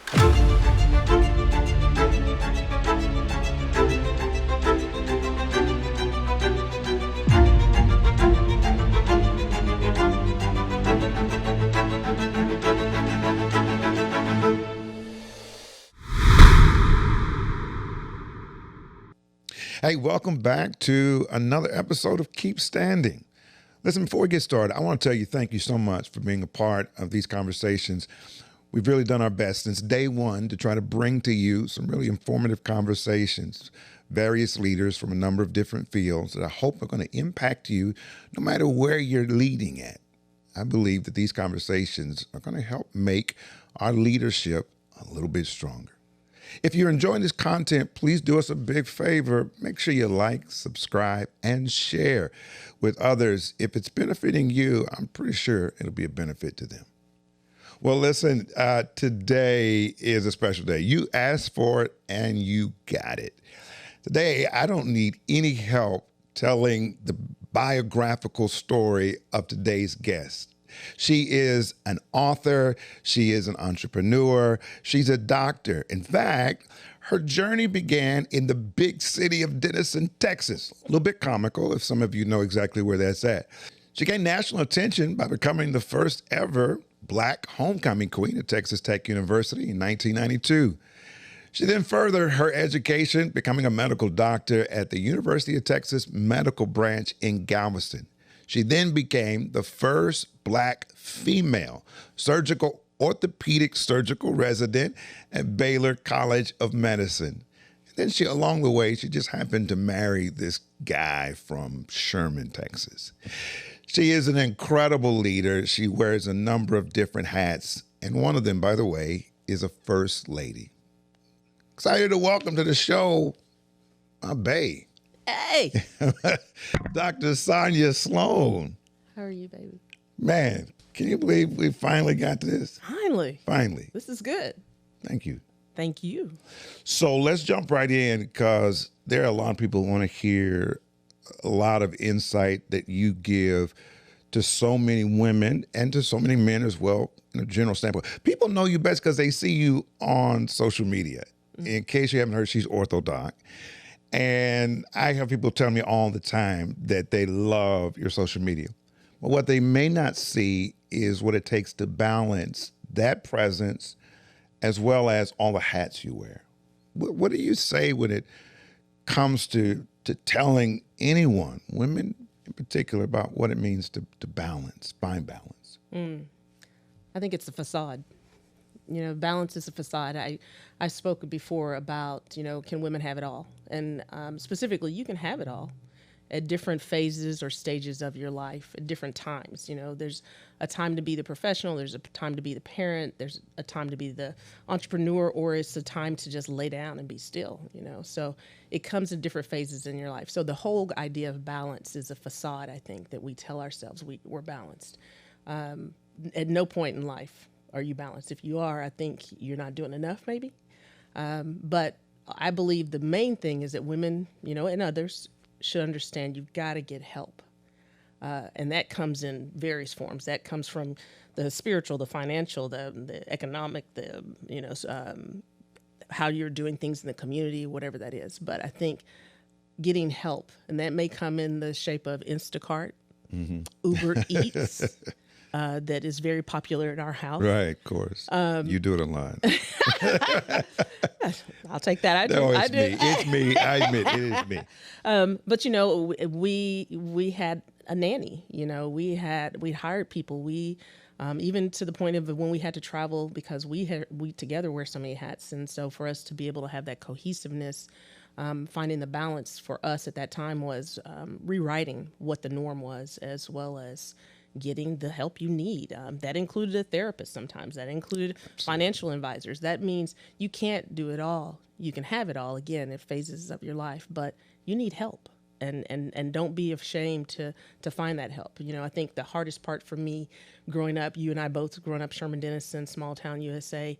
Hey, welcome back to another episode of Keep Standing. Listen, before we get started, I want to tell you thank you so much for being a part of these conversations. We've really done our best since day one to try to bring to you some really informative conversations, various leaders from a number of different fields that I hope are going to impact you no matter where you're leading at. I believe that these conversations are going to help make our leadership a little bit stronger. If you're enjoying this content, please do us a big favor. Make sure you like, subscribe, and share with others. If it's benefiting you, I'm pretty sure it'll be a benefit to them. Well, listen, today is a special day. You asked for it and you got it. Today, I don't need any help telling the biographical story of today's guest. She is an author. She is an entrepreneur. She's a doctor. In fact, her journey began in the big city of Denison, Texas. A little bit comical if some of you know exactly where that's at. She gained national attention by becoming the first ever Black homecoming queen at Texas Tech University in 1992. She then furthered her education, becoming a medical doctor at the University of Texas Medical Branch in Galveston. She then became the first Black female orthopedic surgical resident at Baylor College of Medicine. And then along the way, she just happened to marry this guy from Sherman, Texas. She is an incredible leader. She wears a number of different hats. And one of them, by the way, is a first lady. Excited to welcome to the show, my bae. Hey. Dr. Sonya Sloan. How are you, baby? Man, can you believe we finally got to this? Finally. This is good. Thank you. Thank you. So let's jump right in because there are a lot of people who want to hear a lot of insight that you give to so many women and to so many men as well in a general standpoint. People know you best because they see you on social media. Mm-hmm. In case you haven't heard, she's orthodoc. And I have people tell me all the time that they love your social media. But what they may not see is what it takes to balance that presence as well as all the hats you wear. What do you say when it comes to telling anyone, women in particular, about what it means to balance, find balance? I think it's a facade. Balance is a facade. I spoke before about, can women have it all? And specifically, you can have it all at different phases or stages of your life at different times. There's a time to be the professional. There's a time to be the parent. There's a time to be the entrepreneur, or it's a time to just lay down and be still, So it comes in different phases in your life. So the whole idea of balance is a facade, I think, that we tell ourselves we're balanced. At no point in life are you balanced? If you are, I think you're not doing enough, maybe. But I believe the main thing is that women, and others should understand you've got to get help. And that comes in various forms. That comes from the spiritual, the financial, the economic, how you're doing things in the community, whatever that is. But I think getting help, and that may come in the shape of Instacart, Uber Eats, that is very popular in our house. Right, of course. You do it online. I'll take that. No, it's me. It's me. I admit it is me. But we had a nanny. We hired people. We even to the point of when we had to travel because we together wear so many hats, and so for us to be able to have that cohesiveness. Finding the balance for us at that time was rewriting what the norm was, as well as getting the help you need. That included a therapist sometimes. That included financial advisors. That means you can't do it all. You can have it all, again, in phases of your life, but you need help. And don't be ashamed to find that help. I think the hardest part for me growing up, you and I both growing up Sherman Denison, small town USA,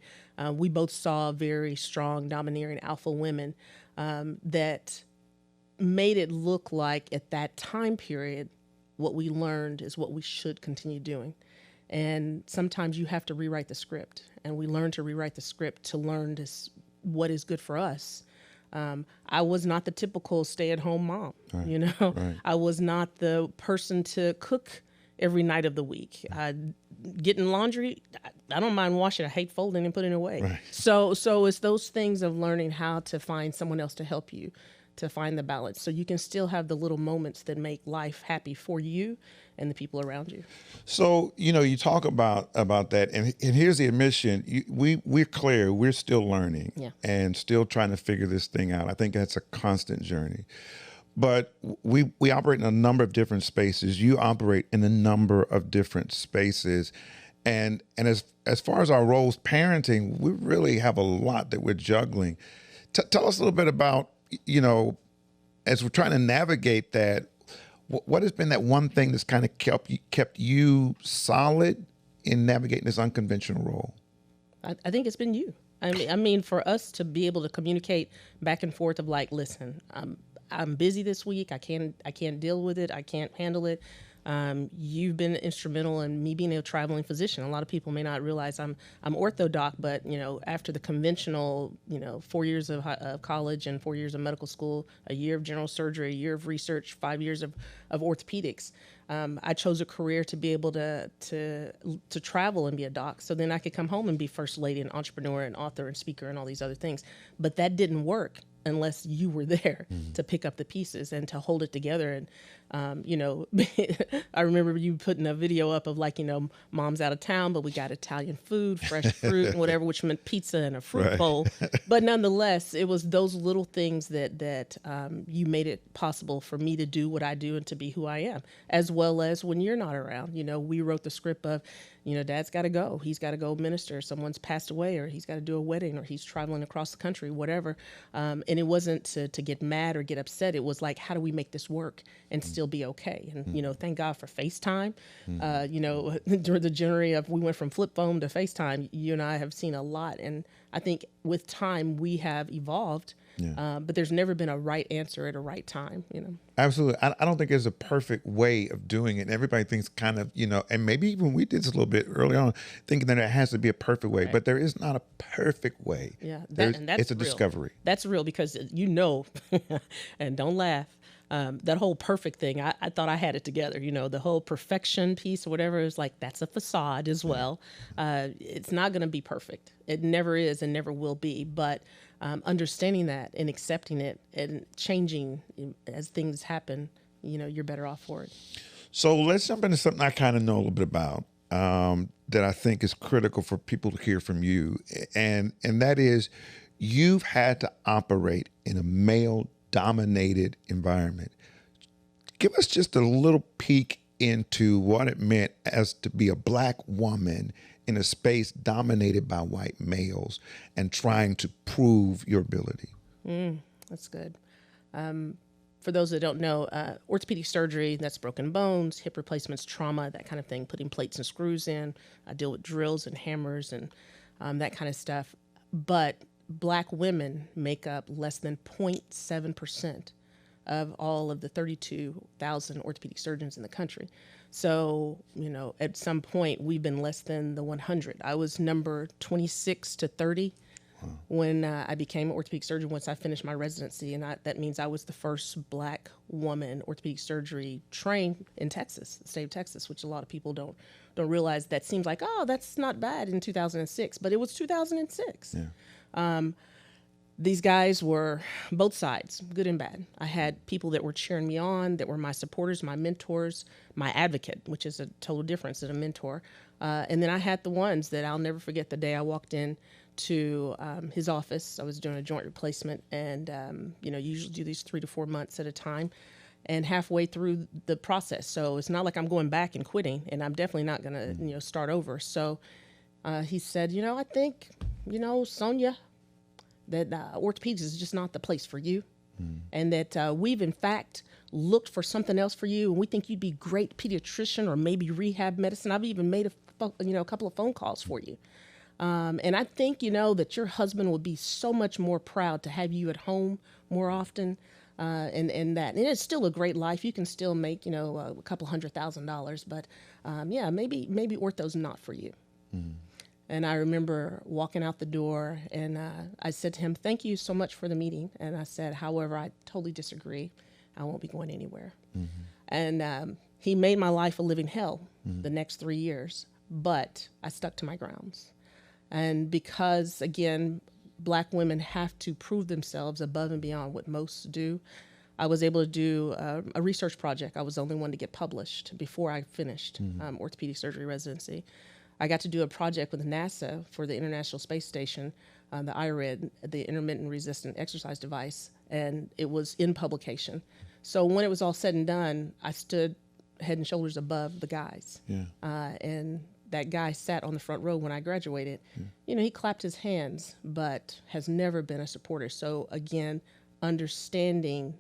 we both saw very strong, domineering alpha women that made it look like at that time period, what we learned is what we should continue doing. And sometimes you have to rewrite the script. and we learn to rewrite the script to learn what is good for us. I was not the typical stay-at-home mom. Right. You know, Right. I was not the person to cook every night of the week. Getting laundry, I don't mind washing. I hate folding and putting it away. Right. So it's those things of learning how to find someone else to help you, to find the balance, so you can still have the little moments that make life happy for you and the people around you. So, you talk about that, and here's the admission: we're clear, we're still learning, Yeah. and still trying to figure this thing out. I think that's a constant journey. But we operate in a number of different spaces. You operate in a number of different spaces, and as far as our roles, parenting, we really have a lot that we're juggling. Tell us a little bit about, as we're trying to navigate that. What has been that one thing that's kind of kept you solid in navigating this unconventional role? I think it's been you. I mean, for us to be able to communicate back and forth of like, listen, I'm busy this week. I can't deal with it. I can't handle it. You've been instrumental in me being a traveling physician. A lot of people may not realize I'm orthodoc, but after the conventional, 4 years of college and 4 years of medical school, a year of general surgery, a year of research, 5 years of orthopedics, I chose a career to be able to travel and be a doc. So then I could come home and be first lady and entrepreneur and author and speaker and all these other things. But that didn't work unless you were there to pick up the pieces and to hold it together. And, I remember you putting a video up of like, mom's out of town, but we got Italian food, fresh fruit and whatever, which meant pizza and a fruit Right. bowl. But nonetheless, it was those little things that you made it possible for me to do what I do and to be who I am, as well as when you're not around. We wrote the script of, dad's got to go. He's got to go minister. Someone's passed away, or he's got to do a wedding, or he's traveling across the country, whatever. And it wasn't to get mad or get upset. It was like, how do we make this work and still be okay? And, thank God for FaceTime. During the journey of, we went from flip phone to FaceTime, you and I have seen a lot. And I think with time we have evolved. Yeah. But there's never been a right answer at a right time, Absolutely. I don't think there's a perfect way of doing it. And everybody thinks kind of, and maybe even we did this a little bit early on, thinking that it has to be a perfect way, but there is not a perfect way. Yeah, And that's it's a real. discovery. That's real because and don't laugh. That whole perfect thing, I thought I had it together. The whole perfection piece or whatever is like, that's a facade as well. It's not going to be perfect. It never is and never will be. But understanding that and accepting it and changing as things happen, you're better off for it. So let's jump into something I kind of know a little bit about that I think is critical for people to hear from you. And that is, you've had to operate in a male-dominated environment. Give us just a little peek into what it meant as to be a Black woman in a space dominated by white males and trying to prove your ability. That's good. For those that don't know, orthopedic surgery, that's broken bones, hip replacements, trauma, that kind of thing, putting plates and screws in. I deal with drills and hammers and that kind of stuff. But Black women make up less than 0.7% of all of the 32,000 orthopedic surgeons in the country. So, at some point, we've been less than the 100. I was number 26 to 30 when I became an orthopedic surgeon once I finished my residency. And that means I was the first Black woman orthopedic surgery trained in Texas, the state of Texas, which a lot of people don't realize. That seems like, oh, that's not bad in 2006, but it was 2006. Yeah. These guys were both sides, good and bad. I had people that were cheering me on, that were my supporters, my mentors, my advocate, which is a total difference than a mentor. And then I had the ones that I'll never forget the day I walked in to his office. I was doing a joint replacement, and you usually do these 3 to 4 months at a time, and halfway through the process. So it's not like I'm going back and quitting, and I'm definitely not going to start over. So he said, I think, Sonya, that orthopedics is just not the place for you, and that we've in fact looked for something else for you, and we think you'd be great pediatrician or maybe rehab medicine. I've even made a couple of phone calls for you, and I think that your husband would be so much more proud to have you at home more often, and it's still a great life. You can still make a couple $100,000, but maybe ortho's not for you. And I remember walking out the door, and I said to him, "Thank you so much for the meeting." And I said, "However, I totally disagree. I won't be going anywhere." And he made my life a living hell the next 3 years, but I stuck to my grounds. And because, again, Black women have to prove themselves above and beyond what most do, I was able to do a research project. I was the only one to get published before I finished orthopedic surgery residency. I got to do a project with NASA for the International Space Station, the IRED, the intermittent resistant exercise device, and it was in publication. So when it was all said and done, I stood head and shoulders above the guys. And that guy sat on the front row when I graduated. You know, he clapped his hands, but has never been a supporter. So again, understanding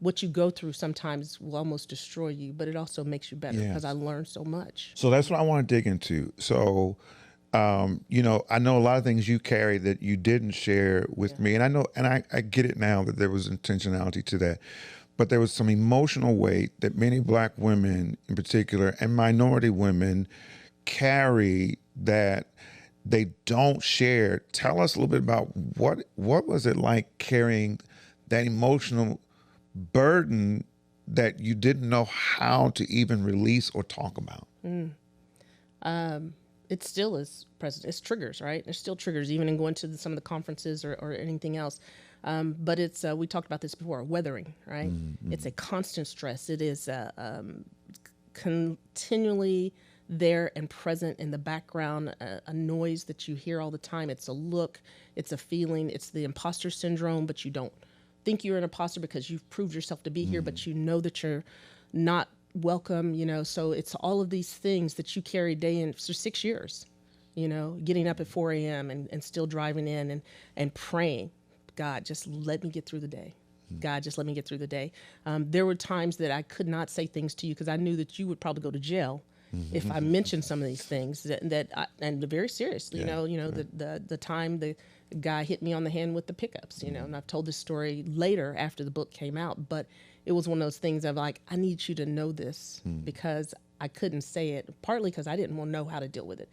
what you go through sometimes will almost destroy you, but it also makes you better because I learned so much. So that's what I want to dig into. So, you know, I know a lot of things you carry that you didn't share with me, and I know, and I get it now that there was intentionality to that, but there was some emotional weight that many Black women in particular and minority women carry that they don't share. Tell us a little bit about what was it like carrying that emotional burden that you didn't know how to even release or talk about? It still is present. It's triggers, right? There's still triggers, even in going to some of the conferences or anything else. But it's, we talked about this before, weathering, right? It's a constant stress. It is continually there and present in the background, a noise that you hear all the time. It's a look, it's a feeling, it's the imposter syndrome, but you don't think you're an imposter because you've proved yourself to be here, but you know that you're not welcome, you know. So it's all of these things that you carry day in for 6 years, you know, getting up at 4 a.m. and still driving in and praying, God, just let me get through the day. God, just let me get through the day. There were times that I could not say things to you because I knew that you would probably go to jail if I mentioned some of these things and very seriously, you know, the time the guy hit me on the hand with the pickups, you know, and I've told this story later after the book came out, but it was one of those things of like, I need you to know this because I couldn't say it, partly because I didn't want to know how to deal with it.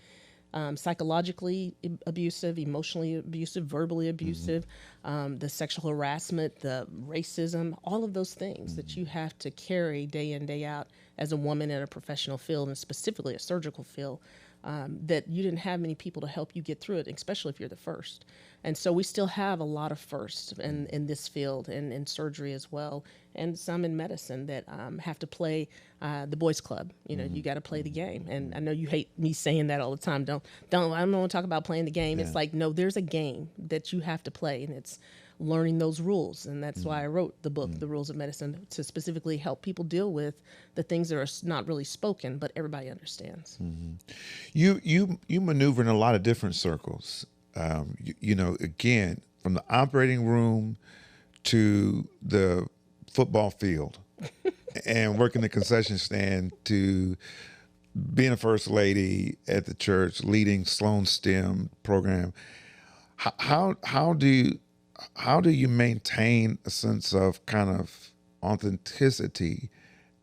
Psychologically abusive, emotionally abusive, verbally abusive, the sexual harassment, the racism, all of those things that you have to carry day in, day out as a woman in a professional field, and specifically a surgical field, that you didn't have many people to help you get through it, especially if you're the first. And so we still have a lot of firsts in this field and in surgery as well, and some in medicine that have to play the boys club. You know, you got to play the game. And I know you hate me saying that all the time. I don't want to talk about playing the game. It's like, no, there's a game that you have to play, and it's learning those rules. And that's why I wrote the book, The Rules of Medicine, to specifically help people deal with the things that are not really spoken, but everybody understands. You maneuver in a lot of different circles. You know, again, from the operating room to the football field and working the concession stand to being a first lady at the church, leading Sloan STEM program. How do you maintain a sense of kind of authenticity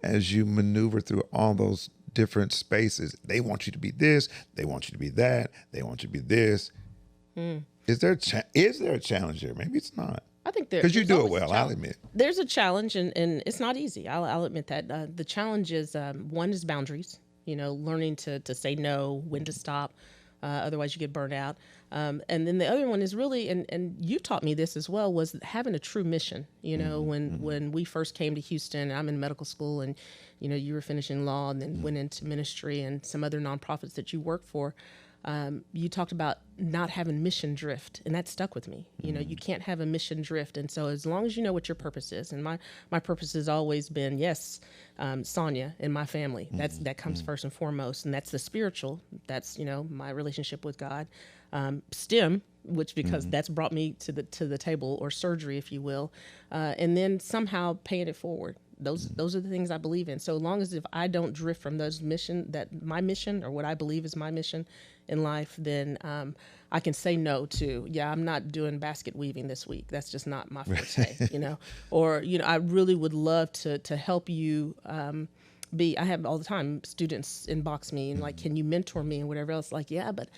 as you maneuver through all those different spaces? They want you to be this, they want you to be that, they want you to be this. Is there a challenge there? Maybe it's not. I think because you do it well. I'll admit there's a challenge, and it's not easy. I'll admit that. The challenge is one is boundaries. You know, learning to say no, when to stop. Otherwise, you get burned out. And then the other one is really, and you taught me this as well, was having a true mission. You know, when we first came to Houston, I'm in medical school, and you know, you were finishing law, and then went into ministry and some other nonprofits that you work for. You talked about not having mission drift, and that stuck with me. You know, you can't have a mission drift. And so as long as you know what your purpose is, and my purpose has always been, Sonya and my family, that comes first and foremost. And that's the spiritual, that's, you know, my relationship with God. STEM, which because that's brought me to the table, or surgery, if you will. And then somehow paying it forward. Those are the things I believe in. So long as if I don't drift from my mission or what I believe is my mission in life, then I can say no to, I'm not doing basket weaving this week. That's just not my forte, you know. Or, you know, I really would love to help you I have all the time students inbox me and like, can you mentor me and whatever else? Like, yeah, but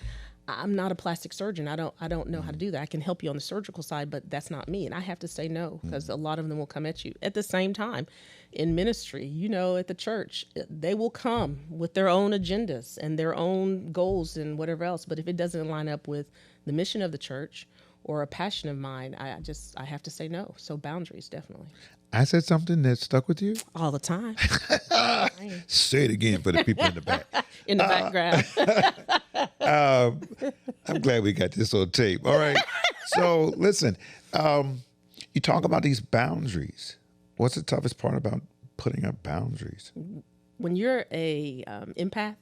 I'm not a plastic surgeon. I don't know how to do that. I can help you on the surgical side, but that's not me. And I have to say no, because a lot of them will come at you. At the same time, in ministry, at the church, they will come with their own agendas and their own goals and whatever else. But if it doesn't line up with the mission of the church or a passion of mine, I have to say no. So boundaries, definitely. I said something that stuck with you? All the time. Say it again for the people in the back. In the background. I'm glad we got this on tape. All right. So listen, you talk about these boundaries. What's the toughest part about putting up boundaries? When you're a empath,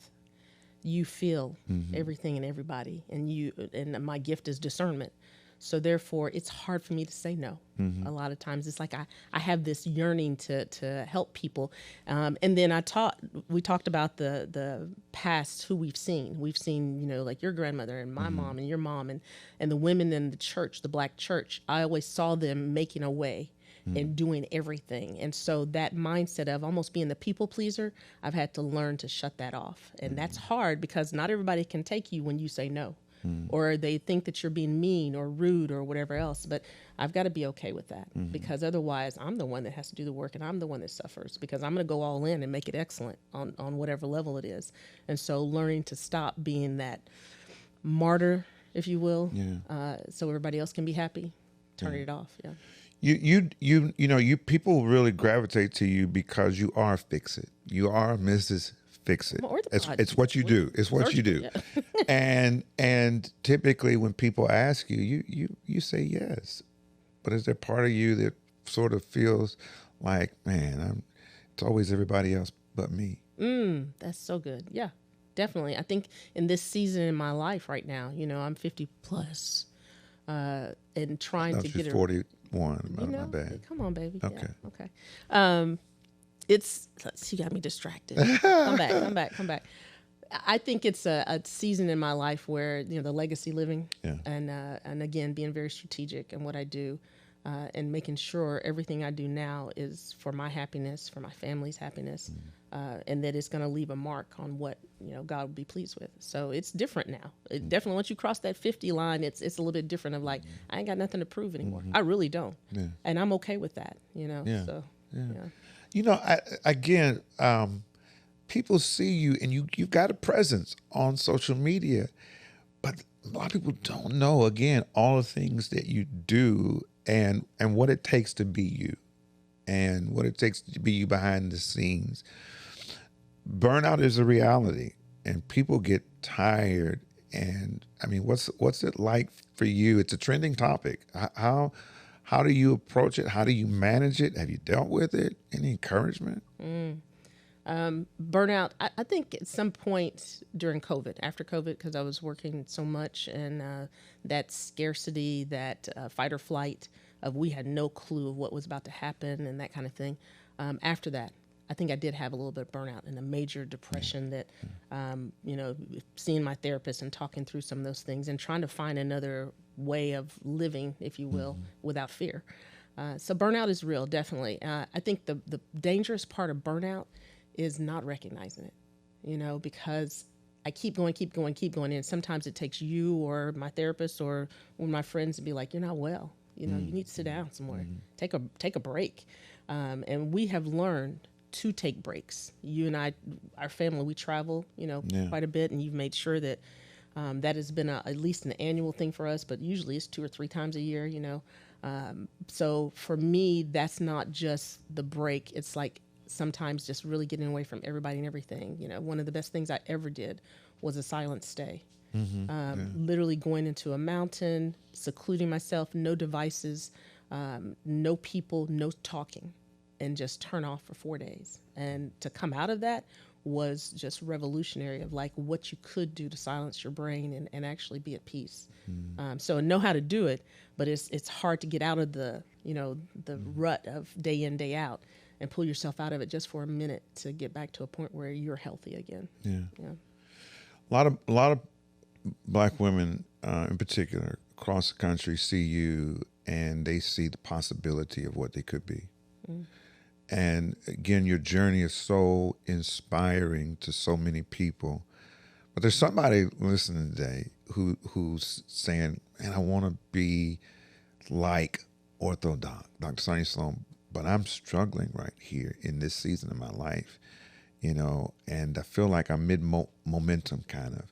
you feel everything and everybody, and my gift is discernment. So therefore, it's hard for me to say no. A lot of times, it's like I have this yearning to help people, and then we talked about the past, who we've seen. We've seen, like your grandmother and my mom and your mom and the women in the church, the Black church. I always saw them making a way and doing everything, and so that mindset of almost being the people pleaser, I've had to learn to shut that off, and that's hard because not everybody can take you when you say no. Or they think that you're being mean or rude or whatever else. But I've got to be okay with that, because otherwise I'm the one that has to do the work, and I'm the one that suffers, because I'm going to go all in and make it excellent on whatever level it is. And so learning to stop being that martyr, if you will, so everybody else can be happy, turning it off. Yeah. You people really gravitate to you because you are Fix It. You are Mrs. Fix It. It's what you do. It's what you do. Yeah. and typically when people ask you say yes. But is there part of you that sort of feels like, man, it's always everybody else but me? That's so good. Yeah, definitely. I think in this season in my life right now, I'm 50 plus, and trying to get it. 41. My bad. Come on, baby. Okay. Yeah, okay. You got me distracted. Come back. I think it's a season in my life where, the legacy living, and again, being very strategic in what I do, and making sure everything I do now is for my happiness, for my family's happiness, and that it's going to leave a mark on what, God will be pleased with. So it's different now. It definitely, once you cross that 50 line, it's a little bit different of like, I ain't got nothing to prove anymore. I really don't. Yeah. And I'm okay with that, Yeah. So, yeah. People see you and you've got a presence on social media, but a lot of people don't know, again, all the things that you do and what it takes to be you and what it takes to be you behind the scenes. Burnout is a reality and people get tired. And what's it like for you? It's a trending topic. How do you approach it? How do you manage it? Have you dealt with it? Any encouragement? Burnout, I think at some point during COVID, after COVID, because I was working so much, and that scarcity, that fight or flight of we had no clue of what was about to happen and that kind of thing. After that, I think I did have a little bit of burnout and a major depression that, seeing my therapist and talking through some of those things and trying to find another way of living, if you will, without fear. So burnout is real, definitely. I think the dangerous part of burnout is not recognizing it, because I keep going. And sometimes it takes you or my therapist or one of my friends to be like, you're not well. You need to sit down somewhere, take a break. And we have learned to take breaks. You and I, our family, we travel, quite a bit, and you've made sure that that has been at least an annual thing for us, but usually it's 2 or 3 times a year, So for me, that's not just the break. It's like sometimes just really getting away from everybody and everything. One of the best things I ever did was a silent stay. Literally going into a mountain, secluding myself, no devices, no people, no talking, and just turn off for 4 days. And to come out of that was just revolutionary of like what you could do to silence your brain and actually be at peace. So I know how to do it, but it's hard to get out of the rut of day in, day out and pull yourself out of it just for a minute to get back to a point where you're healthy again. Yeah. A lot of Black women in particular across the country see you and they see the possibility of what they could be. And again, your journey is so inspiring to so many people. But there's somebody listening today who's saying, "Man, I want to be like orthodoc, Dr. Sonya Sloan, but I'm struggling right here in this season of my life, and I feel like I'm momentum kind of."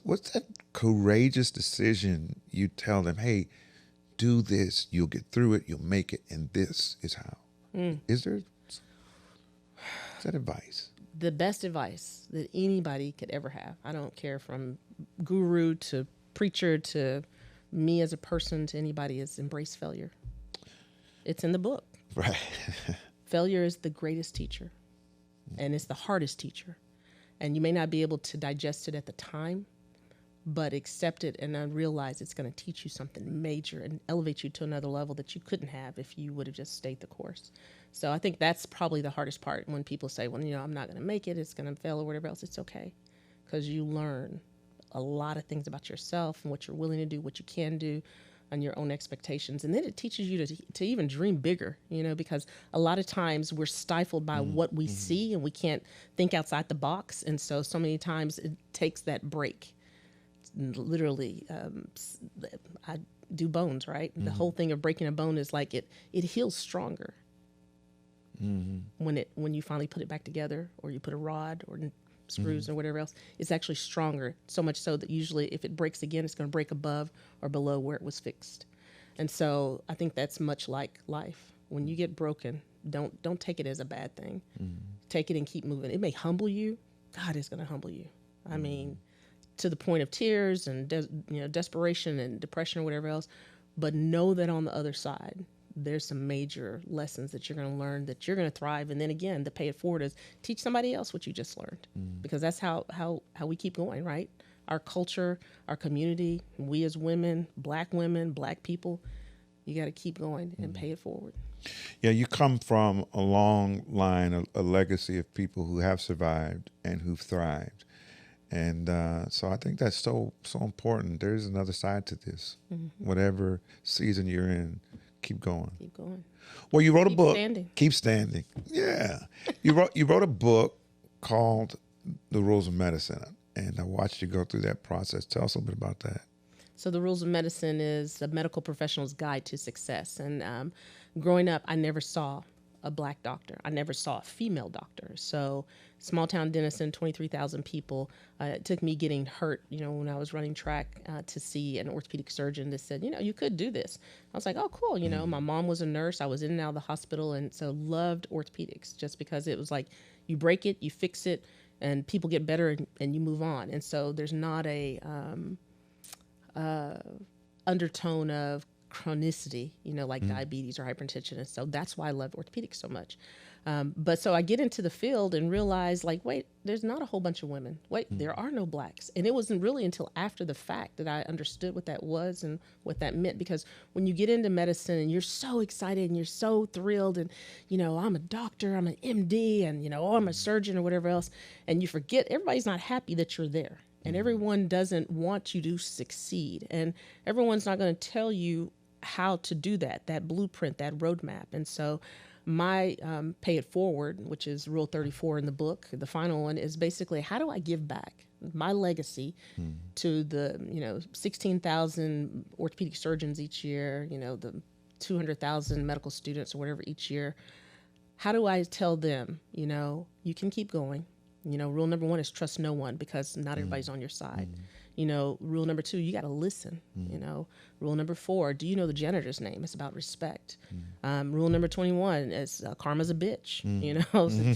What's that courageous decision you tell them, "Hey, do this, you'll get through it, you'll make it, and this is how." Is that advice? The best advice that anybody could ever have, I don't care from guru to preacher to me as a person to anybody, is embrace failure. It's in the book. Right. Failure is the greatest teacher, and it's the hardest teacher. And you may not be able to digest it at the time, but accept it and then realize it's going to teach you something major and elevate you to another level that you couldn't have if you would have just stayed the course. So I think that's probably the hardest part when people say, well, I'm not going to make it, it's going to fail or whatever else. It's okay, because you learn a lot of things about yourself and what you're willing to do, what you can do, and your own expectations. And then it teaches you to even dream bigger, because a lot of times we're stifled by what we see and we can't think outside the box. And so many times it takes that break. Literally, I do bones, right? The whole thing of breaking a bone is like it heals stronger when you finally put it back together, or you put a rod or screws or whatever else. It's actually stronger, so much so that usually if it breaks again, it's going to break above or below where it was fixed. And so I think that's much like life. When you get broken, don't take it as a bad thing. Take it and keep moving. It may humble you. God is going to humble you. I mean, to the point of tears and desperation and depression or whatever else. But know that on the other side, there's some major lessons that you're going to learn, that you're going to thrive. And then again, the pay it forward is teach somebody else what you just learned, because that's how we keep going, right? Our culture, our community, we as women, black people, you got to keep going and pay it forward. Yeah, you come from a long line, a legacy of people who have survived and who've thrived. And so I think that's so important. There's another side to this. Whatever season you're in, keep going. Keep going. Well, you wrote a book. Standing. Keep standing. Yeah. You wrote a book called The Rules of Medicine, and I watched you go through that process. Tell us a little bit about that. So The Rules of Medicine is a medical professional's guide to success. And growing up, I never saw a black doctor. I never saw a female doctor. So small town Denison, 23,000 people. It took me getting hurt, when I was running track to see an orthopedic surgeon that said, you could do this. I was like, oh, cool. My mom was a nurse. I was in and out of the hospital. And so loved orthopedics just because it was like you break it, you fix it, and people get better and you move on. And so there's not a undertone of chronicity, like diabetes or hypertension. And so that's why I love orthopedics so much. But so I get into the field and realize, like, wait, there's not a whole bunch of women. Wait, there are no blacks. And it wasn't really until after the fact that I understood what that was and what that meant. Because when you get into medicine and you're so excited and you're so thrilled and, I'm a doctor, I'm an MD, and, I'm a surgeon or whatever else, and you forget everybody's not happy that you're there. And everyone doesn't want you to succeed. And everyone's not going to tell you how to do that blueprint, that roadmap. And so my pay it forward, which is Rule 34 in the book, the final one, is basically, how do I give back my legacy to the 16,000 orthopedic surgeons each year, the 200,000 medical students or whatever each year. How do I tell them, you can keep going? Rule number 1 is trust no one, because not everybody's on your side. Rule number 2, you got to listen. Rule number 4, do you know the janitor's name? It's about respect. Rule number 21 is karma's a bitch.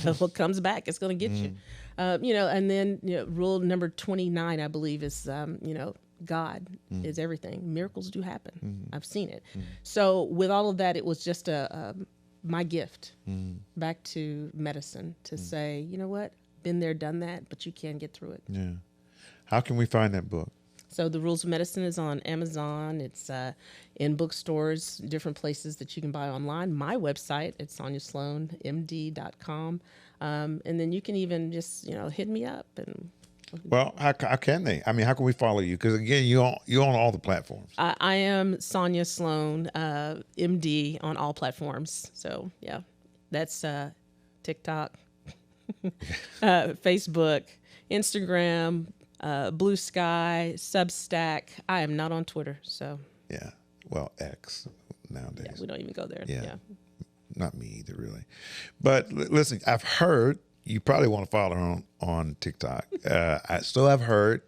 So what comes back, it's going to get you. And then rule number 29, I believe, is God is everything. Miracles do happen. I've seen it. So with all of that, it was just my gift back to medicine to say, you know what? Been there, done that, but you can get through it. Yeah. How can we find that book? So The Rules of Medicine is on Amazon. It's in bookstores, different places that you can buy online. My website, it's sonyasloanmd.com. And then you can even just, hit me up. And well, how can they? I mean, how can we follow you? Because again, you're on all the platforms. I am Sonya Sloan, MD, on all platforms. So, yeah. That's TikTok, Facebook, Instagram, Blue Sky, Substack. I am not on Twitter, so Yeah. Well, X nowadays. yeah, we don't even go there. Yeah. Yeah. Not me either, really. But listen, I've heard you probably want to follow her on TikTok. I've heard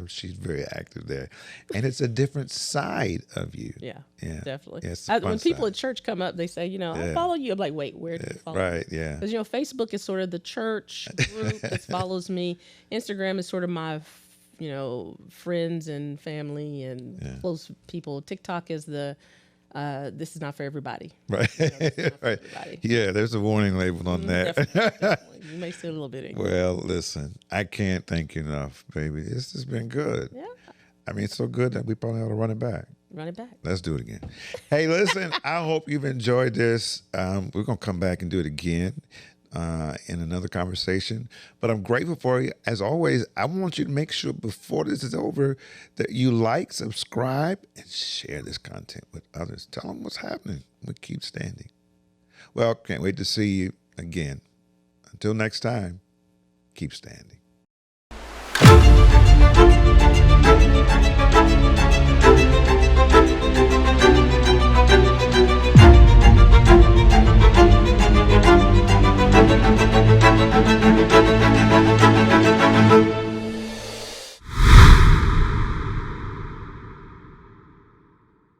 she's very active there, and it's a different side of you. Yeah, Yeah, definitely. Yeah, it's a fun When people side. at church come up, they say, I follow you. I'm like, wait, where do you follow me? Right? Yeah. Because, Facebook is sort of the church group that follows me. Instagram is sort of my, friends and family and close people. TikTok is the, this is not for everybody. Right. Right. Everybody. Yeah. There's a warning label on that. Definitely. You may see a little bit in Well, listen, I can't thank you enough, baby. This has been good. Yeah. I mean, it's so good that we probably ought to run it back. Run it back. Let's do it again. Hey, listen, I hope you've enjoyed this. We're going to come back and do it again in another conversation. But I'm grateful for you. As always, I want you to make sure before this is over that you like, subscribe, and share this content with others. Tell them what's happening. We keep standing. Well, can't wait to see you again. Until next time, keep standing.